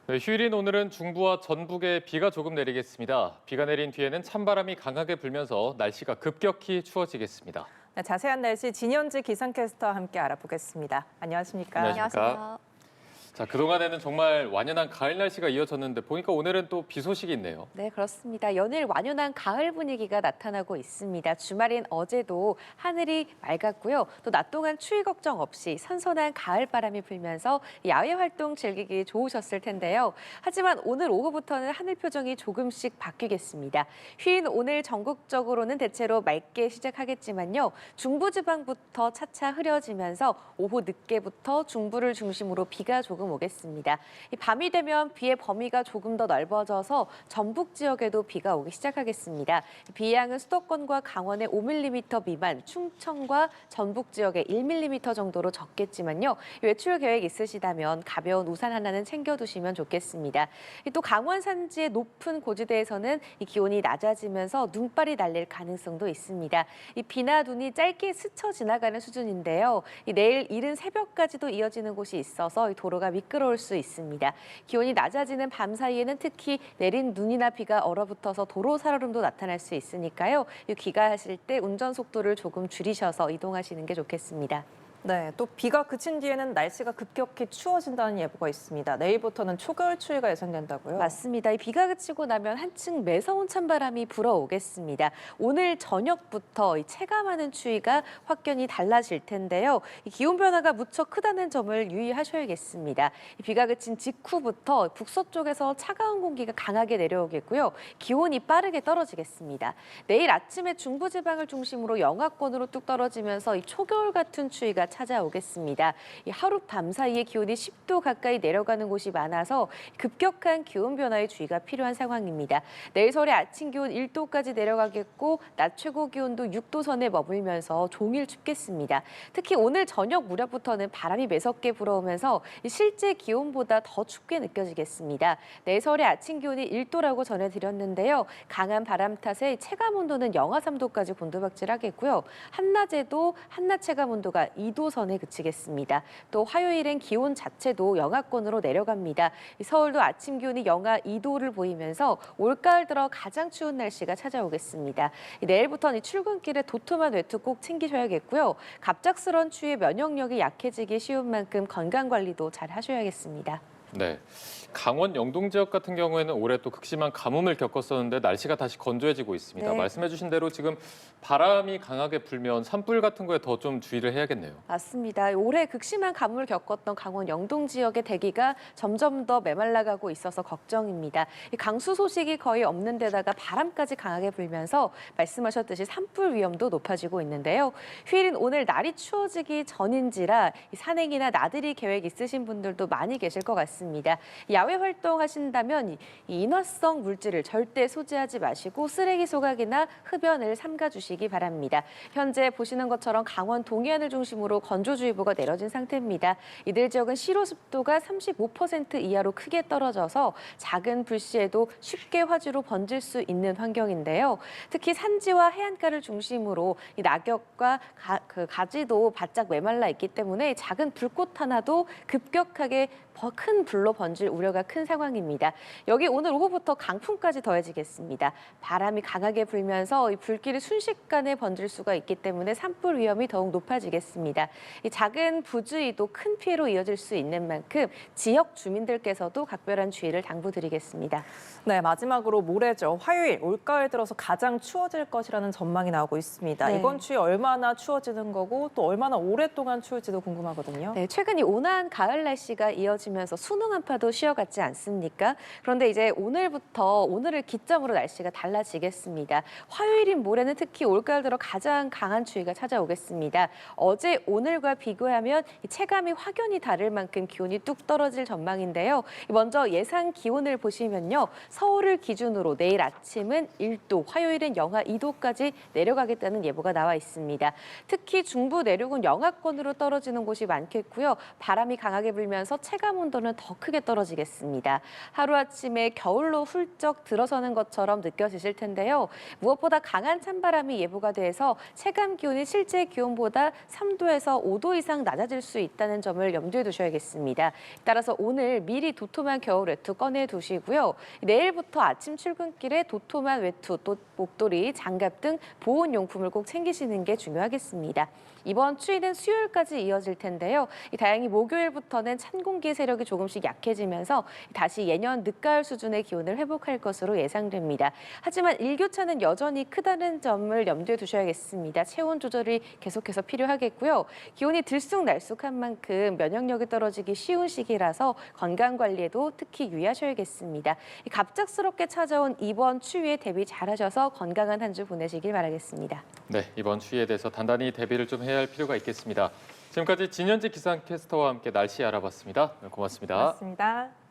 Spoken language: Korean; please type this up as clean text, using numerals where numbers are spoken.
네, 휴일인 오늘은 중부와 전북에 비가 조금 내리겠습니다. 비가 내린 뒤에는 찬바람이 강하게 불면서 날씨가 급격히 추워지겠습니다. 네, 자세한 날씨 진현지 기상캐스터와 함께 알아보겠습니다. 안녕하십니까? 안녕하십니까? 자, 그동안에는 정말 완연한 가을 날씨가 이어졌는데 보니까 오늘은 또 비 소식이 있네요. 네, 그렇습니다. 연일 완연한 가을 분위기가 나타나고 있습니다. 주말인 어제도 하늘이 맑았고요. 또 낮 동안 추위 걱정 없이 선선한 가을 바람이 불면서 야외 활동 즐기기 좋으셨을 텐데요. 하지만 오늘 오후부터는 하늘 표정이 조금씩 바뀌겠습니다. 휴일인 오늘 전국적으로는 대체로 맑게 시작하겠지만요. 중부지방부터 차차 흐려지면서 오후 늦게부터 중부를 중심으로 비가 조금 오겠습니다. 밤이 되면 비의 범위가 조금 더 넓어져서 전북 지역에도 비가 오기 시작하겠습니다. 비 양은 수도권과 강원의 5mm 미만, 충청과 전북 지역에 1mm 정도로 적겠지만요. 외출 계획 있으시다면 가벼운 우산 하나는 챙겨두시면 좋겠습니다. 또 강원 산지의 높은 고지대에서는 이 기온이 낮아지면서 눈발이 날릴 가능성도 있습니다. 이 비나 눈이 짧게 스쳐 지나가는 수준인데요. 내일 이른 새벽까지도 이어지는 곳이 있어서 도로가 미끄러울 수 있습니다. 기온이 낮아지는 밤 사이에는 특히 내린 눈이나 비가 얼어붙어서 도로 살얼음도 나타날 수 있으니까요. 귀가하실 때 운전 속도를 조금 줄이셔서 이동하시는 게 좋겠습니다. 네, 또 비가 그친 뒤에는 날씨가 급격히 추워진다는 예보가 있습니다. 내일부터는 초겨울 추위가 예상된다고요? 맞습니다. 이 비가 그치고 나면 한층 매서운 찬바람이 불어오겠습니다. 오늘 저녁부터 이 체감하는 추위가 확연히 달라질 텐데요. 이 기온 변화가 무척 크다는 점을 유의하셔야겠습니다. 이 비가 그친 직후부터 북서쪽에서 차가운 공기가 강하게 내려오겠고요. 기온이 빠르게 떨어지겠습니다. 내일 아침에 중부지방을 중심으로 영하권으로 뚝 떨어지면서 이 초겨울 같은 추위가 찾아오겠습니다. 이 하룻밤 사이에 기온이 10도 가까이 내려가는 곳이 많아서 급격한 기온 변화에 주의가 필요한 상황입니다. 내일 서울의 아침 기온 1도까지 내려가겠고 낮 최고 기온도 6도 선에 머물면서 종일 춥겠습니다. 특히 오늘 저녁 무렵부터는 바람이 매섭게 불어오면서 실제 기온보다 더 춥게 느껴지겠습니다. 내일 서울의 아침 기온이 1도라고 전해드렸는데요. 강한 바람 탓에 체감 온도는 영하 3도까지 곤두박질하겠고요. 한낮에도 한낮 체감 온도가 2도 선에 그치겠습니다. 또 화요일엔 기온 자체도 영하권으로 내려갑니다. 서울도 아침 기온이 영하 2도를 보이면서 올가을 들어 가장 추운 날씨가 찾아오겠습니다. 내일부터는 출근길에 도톰한 외투 꼭 챙기셔야겠고요. 갑작스러운 추위에 면역력이 약해지기 쉬운 만큼 건강 관리도 잘 하셔야겠습니다. 네, 강원 영동 지역 같은 경우에는 올해 또 극심한 가뭄을 겪었었는데 날씨가 다시 건조해지고 있습니다. 네. 말씀해주신 대로 지금 바람이 강하게 불면 산불 같은 거에 더 좀 주의를 해야겠네요. 맞습니다. 올해 극심한 가뭄을 겪었던 강원 영동 지역의 대기가 점점 더 메말라가고 있어서 걱정입니다. 이 강수 소식이 거의 없는 데다가 바람까지 강하게 불면서 말씀하셨듯이 산불 위험도 높아지고 있는데요. 휴일인 오늘 날이 추워지기 전인지라 산행이나 나들이 계획 있으신 분들도 많이 계실 것 같습니다. 야외 활동하신다면 이 인화성 물질을 절대 소지하지 마시고 쓰레기 소각이나 흡연을 삼가주시기 바랍니다. 현재 보시는 것처럼 강원 동해안을 중심으로 건조주의보가 내려진 상태입니다. 이들 지역은 시로 습도가 35% 이하로 크게 떨어져서 작은 불씨에도 쉽게 화재로 번질 수 있는 환경인데요. 특히 산지와 해안가를 중심으로 이 낙엽과 가지도 바짝 메말라 있기 때문에 작은 불꽃 하나도 급격하게 큰 불로 번질 우려가 큰 상황입니다. 여기 오늘 오후부터 강풍까지 더해지겠습니다. 바람이 강하게 불면서 이 불길이 순식간에 번질 수가 있기 때문에 산불 위험이 더욱 높아지겠습니다. 이 작은 부주의도 큰 피해로 이어질 수 있는 만큼 지역 주민들께서도 각별한 주의를 당부드리겠습니다. 네, 마지막으로 모레죠. 화요일 올가을 들어서 가장 추워질 것이라는 전망이 나오고 있습니다. 네. 이번 추위 얼마나 추워지는 거고 또 얼마나 오랫동안 추울지도 궁금하거든요. 네, 최근 이 온화한 가을 날씨가 이어지면서 수능 한파도 쉬어갔지 않습니까? 그런데 이제 오늘을 기점으로 날씨가 달라지겠습니다. 화요일인 모레는 특히 올가을 들어 가장 강한 추위가 찾아오겠습니다. 어제 오늘과 비교하면 체감이 확연히 다를 만큼 기온이 뚝 떨어질 전망인데요. 먼저 예상 기온을 보시면요. 서울을 기준으로 내일 아침은 1도, 화요일은 영하 2도까지 내려가겠다는 예보가 나와 있습니다. 특히 중부 내륙은 영하권으로 떨어지는 곳이 많겠고요. 바람이 강하게 불면서 체감 체감 온도는 더 크게 떨어지겠습니다. 하루아침에 겨울로 훌쩍 들어서는 것처럼 느껴지실 텐데요. 무엇보다 강한 찬바람이 예보가 돼서 체감 기온이 실제 기온보다 3도에서 5도 이상 낮아질 수 있다는 점을 염두에 두셔야겠습니다. 따라서 오늘 미리 도톰한 겨울 외투 꺼내 두시고요. 내일부터 아침 출근길에 도톰한 외투, 또 목도리, 장갑 등 보온 용품을 꼭 챙기시는 게 중요하겠습니다. 이번 추위는 수요일까지 이어질 텐데요. 다행히 목요일부터는 찬 공기 세력이 조금씩 약해지면서 다시 예년 늦가을 수준의 기온을 회복할 것으로 예상됩니다. 하지만 일교차는 여전히 크다는 점을 염두에 두셔야겠습니다. 체온 조절이 계속해서 필요하겠고요. 기온이 들쑥날쑥한 만큼 면역력이 떨어지기 쉬운 시기라서 건강 관리에도 특히 유의하셔야겠습니다. 갑작스럽게 찾아온 이번 추위에 대비 잘하셔서 건강한 한 주 보내시길 바라겠습니다. 네, 이번 추위에 대해서 단단히 대비를 좀 해야 할 필요가 있겠습니다. 지금까지 진현지 기상캐스터와 함께 날씨 알아봤습니다. 고맙습니다. 고맙습니다.